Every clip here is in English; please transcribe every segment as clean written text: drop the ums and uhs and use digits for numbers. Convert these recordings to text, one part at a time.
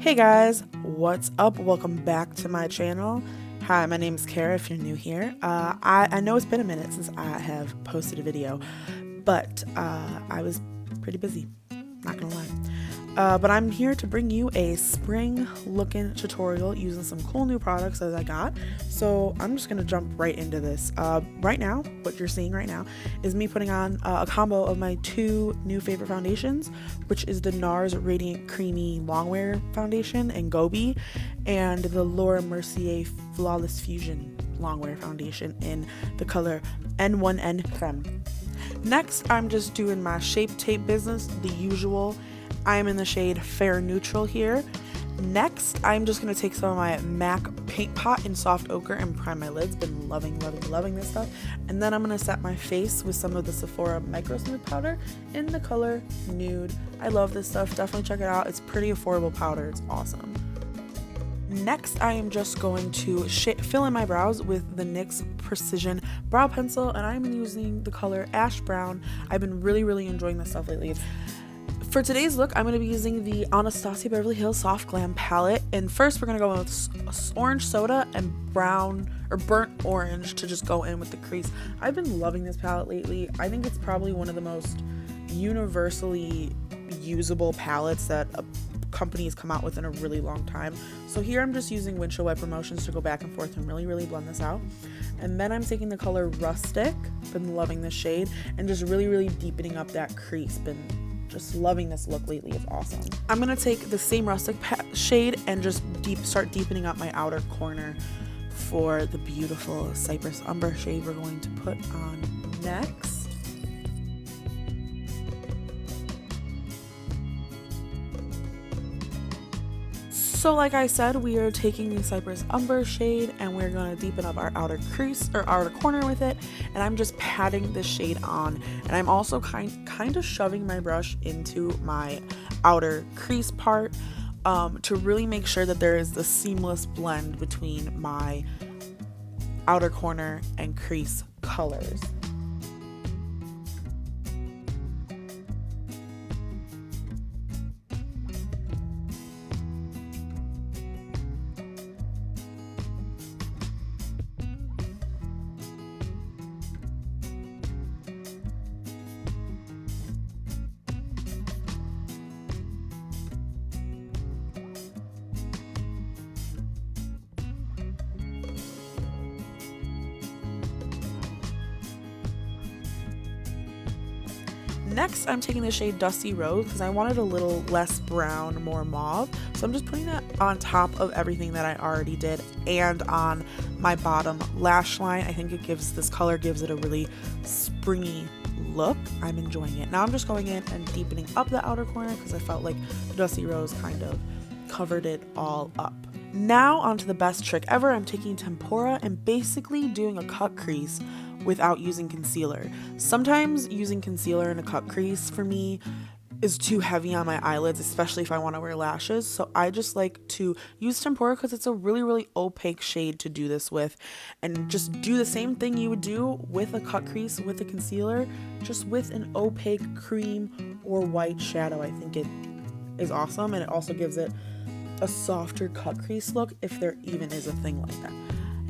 Hey guys, what's up? Welcome back to my channel. Hi, my name is Cara if you're new here. I know it's been a minute since I have posted a video, but I was pretty busy, not gonna lie. But I'm here to bring you a spring looking tutorial using some cool new products that I got. So I'm just gonna jump right into this. Right now, what you're seeing right now is me putting on a combo of my two new favorite foundations, which is the Nars Radiant Creamy Longwear Foundation in Gobi and the Lauder Mercier Flawless Fusion Longwear Foundation in the color N1N Creme. Next, I'm just doing my Shape Tape business, the usual. I'm in the shade Fair Neutral here. Next, I'm just going to take some of my MAC Paint Pot in Soft Ochre and prime my lids. Been loving this stuff. And then I'm going to set my face with some of the Sephora Microsmooth powder in the color Nude. I love this stuff. Definitely check it out. It's pretty affordable powder. It's awesome. Next, I am just going to fill in my brows with the NYX Precision Brow Pencil, and I'm using the color Ash Brown. I've been really enjoying this stuff lately. For today's look, I'm going to be using the Anastasia Beverly Hills Soft Glam palette, and first we're going to go in with orange soda and brown or burnt orange to just go in with the crease. I've been loving this palette lately. I think it's probably one of the most universally usable palettes that a company has come out with in a really long time. So here I'm just using windshield wiper motions to go back and forth and really blend this out. And then I'm taking the color Rustic, been loving this shade, and just really deepening up that crease. Been just loving this look lately. It's awesome. I'm gonna take the same Rustic shade and just start deepening up my outer corner for the beautiful Cypress Umber shade we're going to put on next. So like I said, we are taking the Cypress Umber shade and we're going to deepen up our outer crease or outer corner with it, and I'm just patting this shade on, and I'm also kind of shoving my brush into my outer crease part to really make sure that there is the seamless blend between my outer corner and crease colors. Next, I'm taking the shade Dusty Rose because I wanted a little less brown, more mauve. So I'm just putting that on top of everything that I already did and on my bottom lash line. I think this color gives it a really springy look. I'm enjoying it. Now I'm just going in and deepening up the outer corner because I felt like the Dusty Rose kind of covered it all up. Now onto the best trick ever. I'm taking tempera and basically doing a cut crease without using concealer. Sometimes using concealer in a cut crease for me is too heavy on my eyelids, especially if I want to wear lashes. So I just like to use tempera because it's a really opaque shade to do this with, and just do the same thing you would do with a cut crease with a concealer, just with an opaque cream or white shadow. I think it is awesome, and it also gives it a softer cut crease look if there even is a thing like that.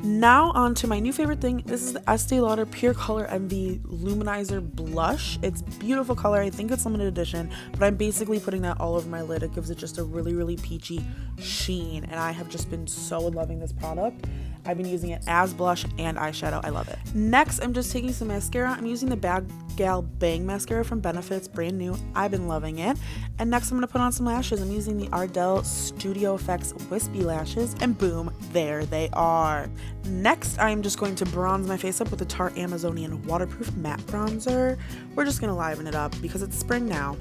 Now on to my new favorite thing. This is the Estée Lauder Pure Color Envy Luminizer Blush. It's beautiful color. I think it's limited edition, but I'm basically putting that all over my lid. It gives it just a really peachy sheen, and I have just been so loving this product. I've been using it as blush and eyeshadow. I love it. Next, I'm just taking some mascara. I'm using the Bad Gal Bang mascara from Benefits, brand new. I've been loving it. And next, I'm going to put on some lashes. I'm using the Ardell Studio Effects Wispy lashes, and boom, there they are. Next, I'm just going to bronze my face up with the Tarte Amazonian Waterproof Matte Bronzer. We're just going to liven it up because it's spring now.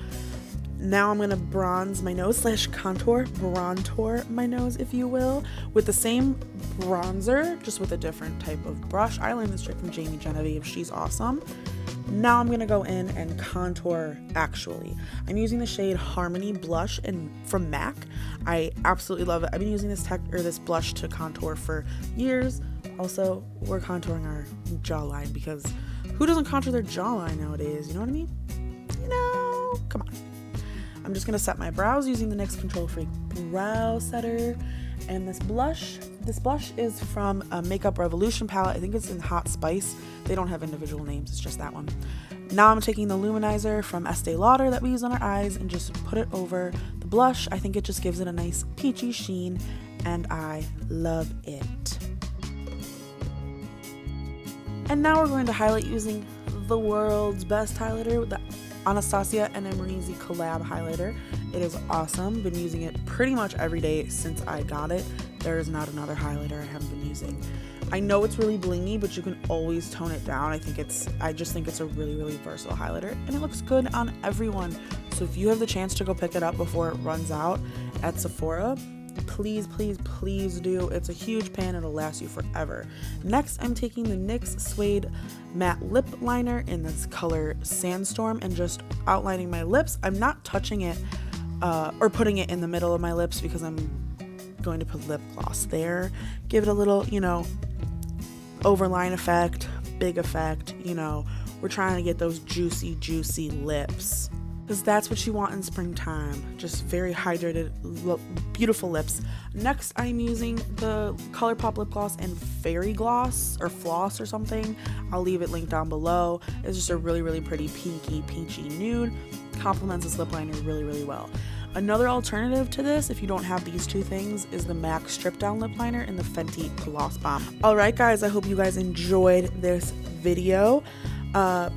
Now I'm going to bronze my nose / contour my nose, if you will, with the same bronzer, just with a different type of brush. I learned this trick from Jamie Genevieve. She's awesome. Now I'm going to go in and contour actually. I'm using the shade Harmony Blush from MAC. I absolutely love it. I've been using this blush to contour for years. Also, we're contouring our jawline because who doesn't contour their jawline nowadays? You know what I mean? You know, come on. I'm just going to set my brows using the NYX Control Freak brow setter. And this blush is from a Makeup Revolution palette. I think it's in Hot Spice. They don't have individual names, it's just that one. Now I'm taking the Luminizer from Estée Lauder that we use on our eyes and just put it over the blush. I think it just gives it a nice peachy sheen, and I love it. And now we're going to highlight using the world's best highlighter, the Anastasia NYX collab highlighter. It is awesome. Been using it pretty much every day since I got it. There is not another highlighter I haven't been using. I know it's really blingy, but you can always tone it down. I just think it's a really, really versatile highlighter, and it looks good on everyone. So if you have the chance to go pick it up before it runs out at Sephora, please, please, please do. It's a huge pan. It'll last you forever. Next, I'm taking the NYX Suede matte lip liner in this color Sandstorm and just outlining my lips. I'm not touching it or putting it in the middle of my lips because I'm going to put lip gloss there. Give it a little, overline effect, big effect. We're trying to get those juicy, juicy lips, because that's what you want in springtime. Just very hydrated, beautiful lips. Next, I'm using the Colourpop lip gloss in Fairy Gloss or Floss or something. I'll leave it linked down below. It's just a really, really pretty pinky, peachy nude. Complements this lip liner really, really well. Another alternative to this, if you don't have these two things, is the MAC Strip Down Lip Liner in the Fenty Gloss Bomb. Alright guys, I hope you guys enjoyed this video.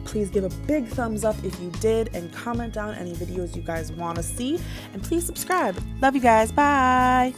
Please give a big thumbs up if you did, and comment down any videos you guys want to see, and please subscribe. Love you guys. Bye.